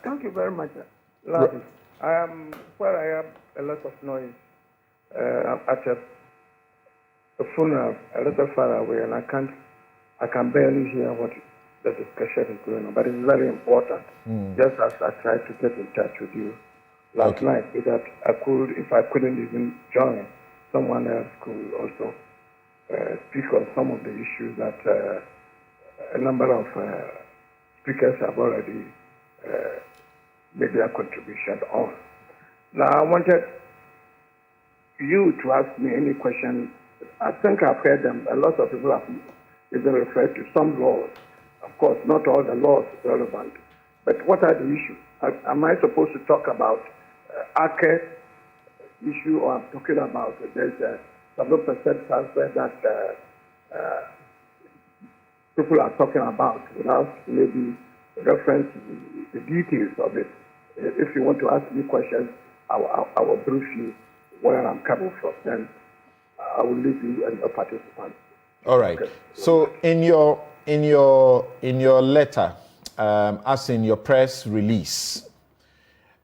Thank you very much, Larry. Where I have a lot of noise at a funeral a little far away, and I can barely hear what the discussion is going on. But it's very important. Just as I tried to get in touch with you last night, so that I could, if I couldn't even join, someone else could also speak on some of the issues that a number of speakers have already made their contribution on. Now, I wanted you to ask me any question. I think I've heard them. A lot of people have even referred to some laws. Of course, not all the laws are relevant. But what are the issues? Am I supposed to talk about ACE issue, or I'm talking about there's a 7% transfer that people are talking about without maybe reference to the details of it? If you want to ask me questions, I will brief you where I'm coming from. Then I will leave you and your participants. All right. Okay. So in your letter, as in your press release,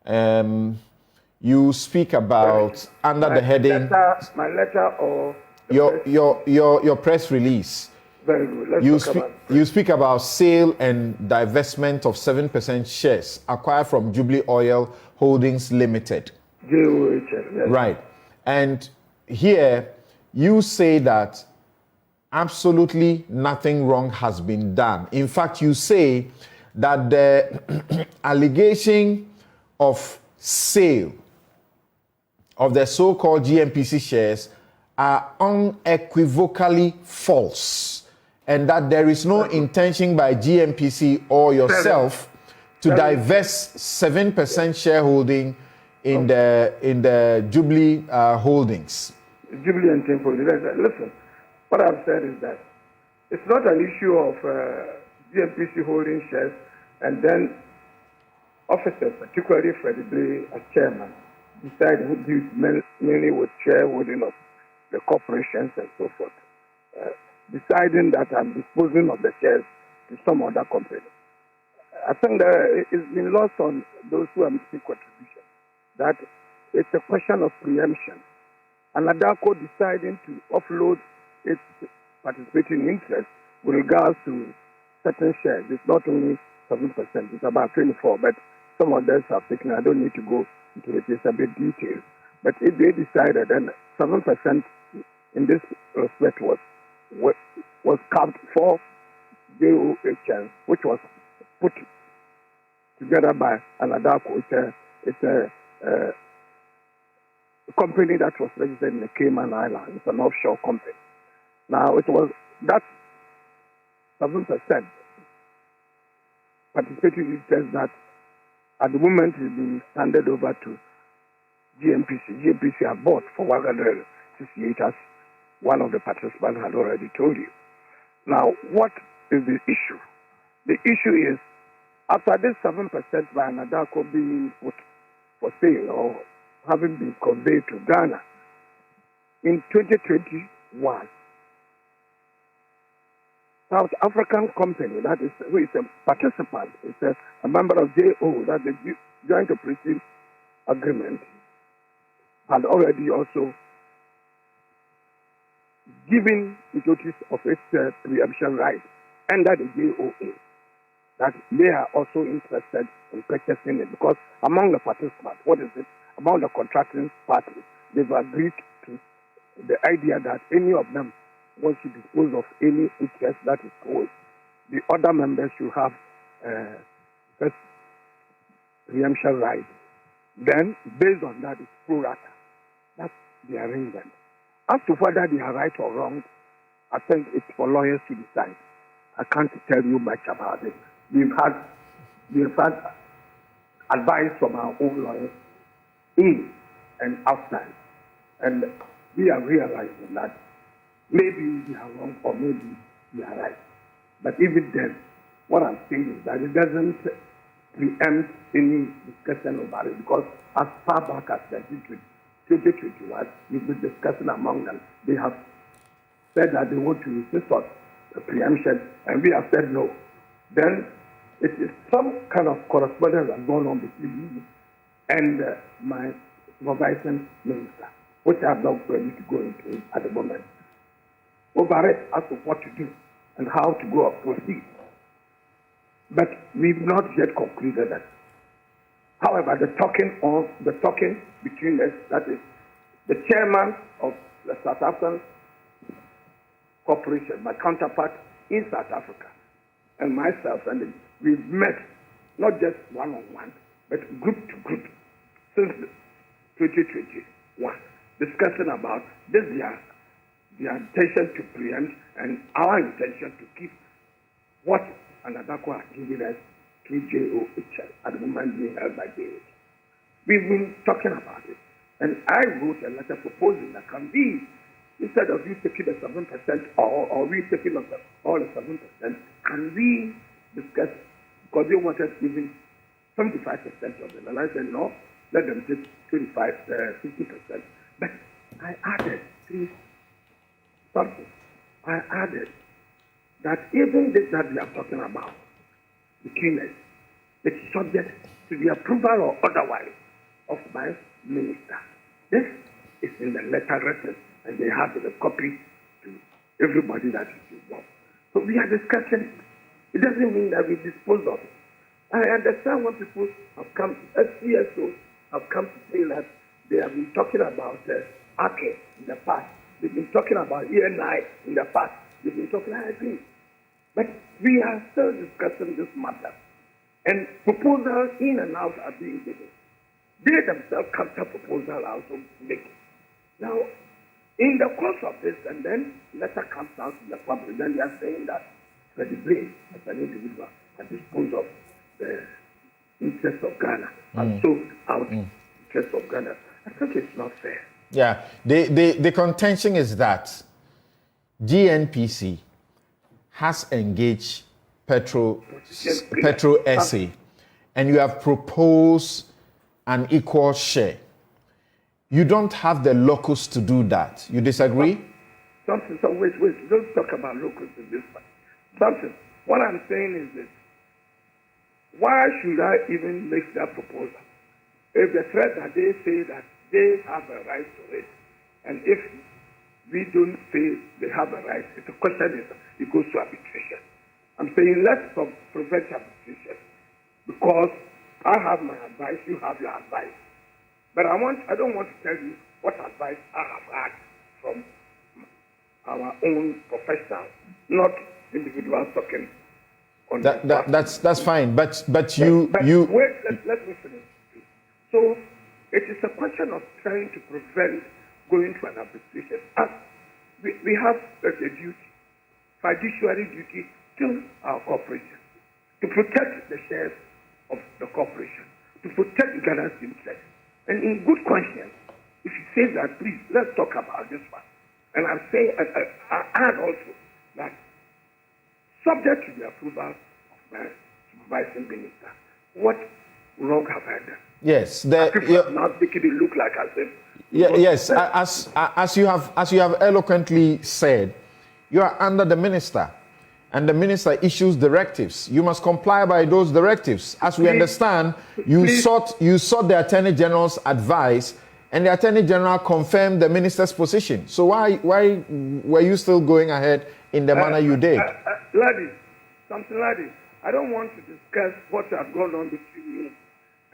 you speak about under the heading. My letter or your press release. Very good. You speak about sale and divestment of 7% shares acquired from Jubilee Oil Holdings Limited. JOHL, yes. Right. And here you say that absolutely nothing wrong has been done. In fact, you say that the allegation of sale of the so-called GNPC shares are unequivocally false, and that there is no intention by GNPC or yourself to divest 7% shareholding in the Jubilee holdings. Jubilee and Temple. Listen, what I've said is that it's not an issue of GNPC holding shares, and then officers, particularly Freddie Blay as chairman, decide who deals mainly with shareholding of the corporations and so forth, deciding that I'm disposing of the shares to some other company. I think that it's been lost on those who are making contributions that it's a question of preemption. And ADACO deciding to offload its participating interest with regards to certain shares. It's not only 7%, it's about 24%, but some of them have taken. I don't need to go into it, it's a bit detailed. But if they decided, and 7% in this respect was capped for JOHL, which was put together by an ADACO. It's a company that was registered in the Cayman Islands. It's an offshore company. Now, it was that 7% participating interest that at the moment is being handed over to GNPC. GNPC have bought for 168, as one of the participants had already told you. Now, what is the issue? The issue is, after this 7% by an ADACO being put for sale or having been conveyed to Ghana, in 2021, South African company, that is, who is a participant, is a member of JO, that the Joint Operating Agreement, had already also given notice of its preemption right under the JOA, that they are also interested in purchasing it, because among the participants, what is it? Among the contracting parties, they've agreed to the idea that any of them wants to dispose of any interest that is owed. The other members should have first preemption right. Then, based on that, it's pro rata. That's the arrangement. As to whether they are right or wrong, I think it's for lawyers to decide. I can't tell you much about it. We've had advice from our own lawyers in and outside, and we are realizing that maybe we are wrong or maybe we are right. But even then, what I'm saying is that it doesn't preempt any discussion about it, because as far back as 2021, we've been discussing among them. They have said that they want to insist on the preemption, and we have said no. Then it is some kind of correspondence that's going on between me and my supervising minister, which I'm not ready to go into at the moment, over it as to what to do and how to go or proceed. But we've not yet concluded that. However, the talking between us, that is the chairman of the South African Corporation, my counterpart in South Africa, and myself, and we've met not just one-on-one, but group to group since 2021, discussing about this year, their intention to preempt and our intention to keep what Anadako has given us through JOHL at the moment being held by JH. We've been talking about it, and I wrote a letter proposing that can be, instead of you taking the 7% or we taking all the 7%, can we discuss, because they wanted even 75% of them, and I said no, let them take 50%. But I added something. I added that even this that we are talking about, between us, it's subject to the approval or otherwise of my minister. This is in the letter written, and they have the copy to everybody that is involved. So we are discussing. It doesn't mean that we dispose of it. I understand when people have come, CSOs have come to say that they have been talking about AKE in the past. They've been talking about ENI in the past. They've been talking, I agree. But we are still discussing this matter. And proposals in and out are being given. They themselves counter proposal are also making. Now, in the course of this, and then letter comes out to the public, then they are saying that Freddie Blay, as an individual, has disposed of the interests of Ghana, and sold out the interests of Ghana. I think it's not fair. Yeah, the contention is that GNPC has engaged PetroSA, and you have proposed an equal share. You don't have the locus to do that. You disagree? Something. So wait. Don't talk about locus in this one. Something. What I'm saying is this: why should I even make that proposal? If the threat that they say that they have a right to it, and if we don't say they have a right, the question is it goes to arbitration. I'm saying let's prevent arbitration, because I have my advice, you have your advice. But I don't want to tell you what advice I have had from our own professionals, not individuals talking on that's fine. But wait, let me finish. So it is a question of trying to prevent going to an arbitration. As we have a duty, fiduciary duty to our corporation, to protect the shares of the corporation, to protect Ghana's interests. And in good conscience, if you say that, please, let's talk about this one. And I'm saying, I add also that subject to the approval of my supervising minister, what wrong have I done? Yes, people are now making it look like as if. Yes, as you have eloquently said, you are under the minister, and the minister issues directives. You must comply by those directives. As we understand, you sought the Attorney General's advice, and the Attorney General confirmed the minister's position. So why were you still going ahead in the manner you did? Ladies, something like this. I don't want to discuss what has gone on between me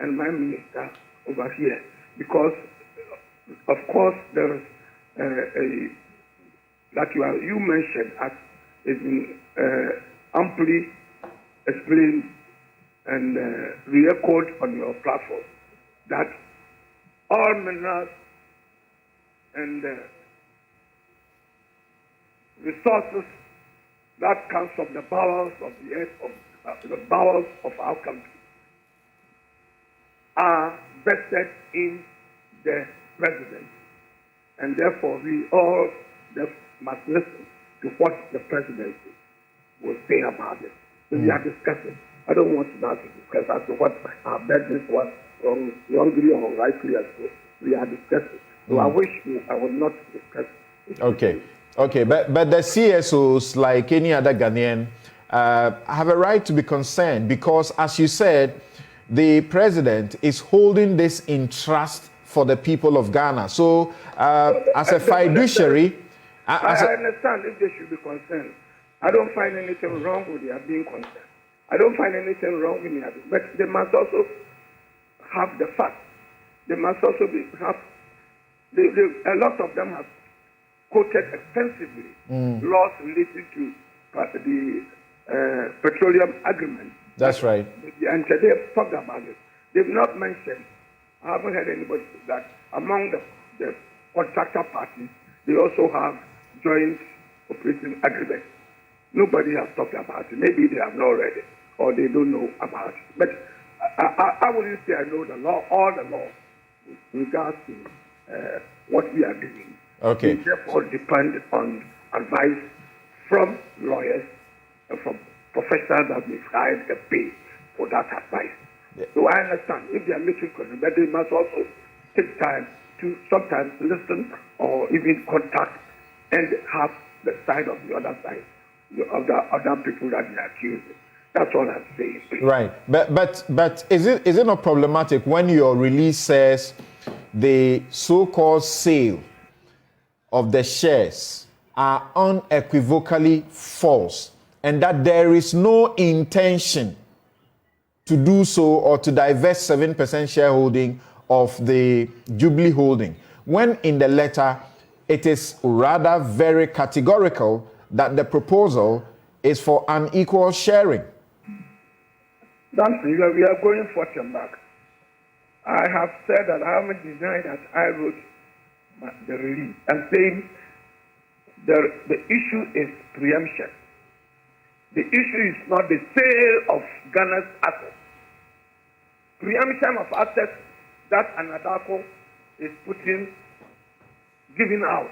and my minister over here, because, of course, there is that you mentioned as is been amply explained and re-echoed on your platform, that all minerals and resources that comes from the bowels of the earth, the bowels of our country, are vested in the president, and therefore we all must listen to what the presidency will say about it. So we are discussing. I don't want to now to discuss as to what our business was wrongly or rightly, as so we are discussing. So I wish I would not discuss it. Okay, but the CSOs, like any other Ghanaian, have a right to be concerned because, as you said, the president is holding this in trust for the people of Ghana. So, as a fiduciary, I understand if they should be concerned. I don't find anything wrong with their being concerned. I don't find anything wrong with their, but they must also have the facts. They must also have. A lot of them have quoted extensively laws related to the petroleum agreement. That's right. And they've talked about it. They've not mentioned, I haven't heard anybody say that among the contractor parties, they also have joint operating agreements. Nobody has talked about it. Maybe they have not read it or they don't know about it. But I wouldn't say I know the law, all the law, in regards to what we are doing. Okay. We therefore depend on advice from lawyers and from professionals that we've hired and pay for that advice. Yeah. So I understand if they are making questions, but they must also take time to sometimes listen or even contact and have the side of the other side, of the other people that they are accusing. That's all I'm saying. Please. Right, but is it not problematic when your release says the so-called sale of the shares are unequivocally false and that there is no intention to do so or to divest 7% shareholding of the Jubilee holding, when in the letter it is rather very categorical that the proposal is for unequal sharing? We are going forth and back. I have said that I haven't denied that I wrote the release. I'm saying the issue is preemption. The issue is not the sale of Ghana's assets. Preemption of assets that Anadako is giving out.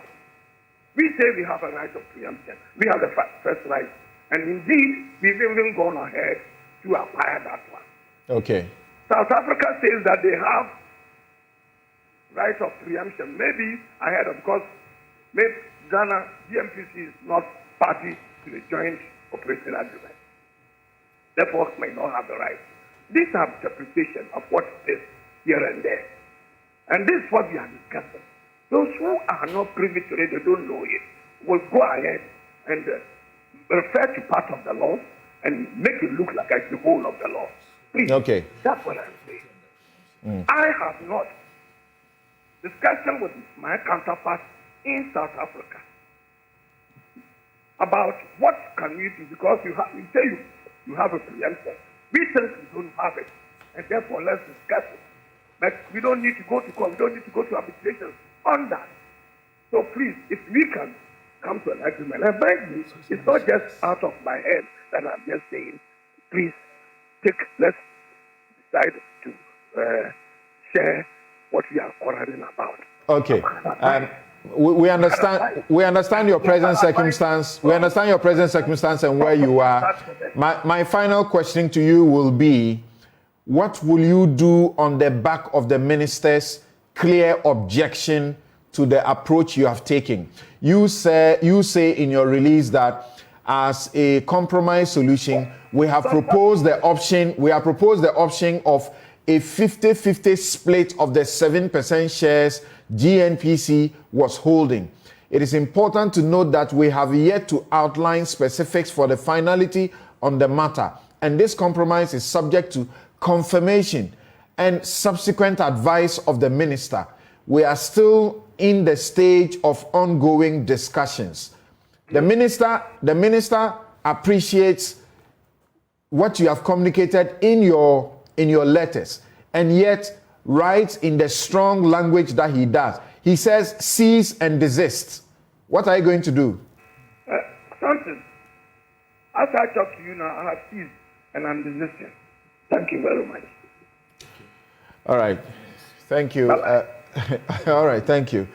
We say we have a right of preemption. We have the first right. And indeed, we've even gone ahead to acquire that one. Okay. South Africa says that they have right of preemption. Maybe ahead of, because maybe Ghana, GNPC is not party to the joint operating agreement. Therefore, may not have the right. These are interpretation of what is here and there. And this is what we are discussing. Those who are not privy to it, they don't know it, will go ahead and refer to part of the law and make it look like it's the whole of the law. Please, okay. That's what I'm saying. I have not discussion with my counterparts in South Africa about what can we do, because you say you have a preemption. We think we don't have it, and therefore let's discuss it. But we don't need to go to court. We don't need to go to arbitration on that. So please, if we can come to an agreement, and beg me, it's not just out of my head that I'm just saying, please let's decide to share what we are quarreling about. Okay. We understand your present circumstance. We understand your present circumstance and where you are. My final question to you will be, what will you do on the back of the minister's clear objection to the approach you have taken? You say in your release that as a compromise solution, we have proposed the option of a 50-50 split of the 7% shares GNPC was holding. It is important to note that we have yet to outline specifics for the finality on the matter, and this compromise is subject to confirmation and subsequent advice of the minister. We are still in the stage of ongoing discussions. The minister appreciates what you have communicated in your letters, and yet writes in the strong language that he does. He says, cease and desist. What are you going to do? Something. As I talk to you now, I have ceased and I'm desisting. Thank you very much. All right. Thank you. All right. Thank you.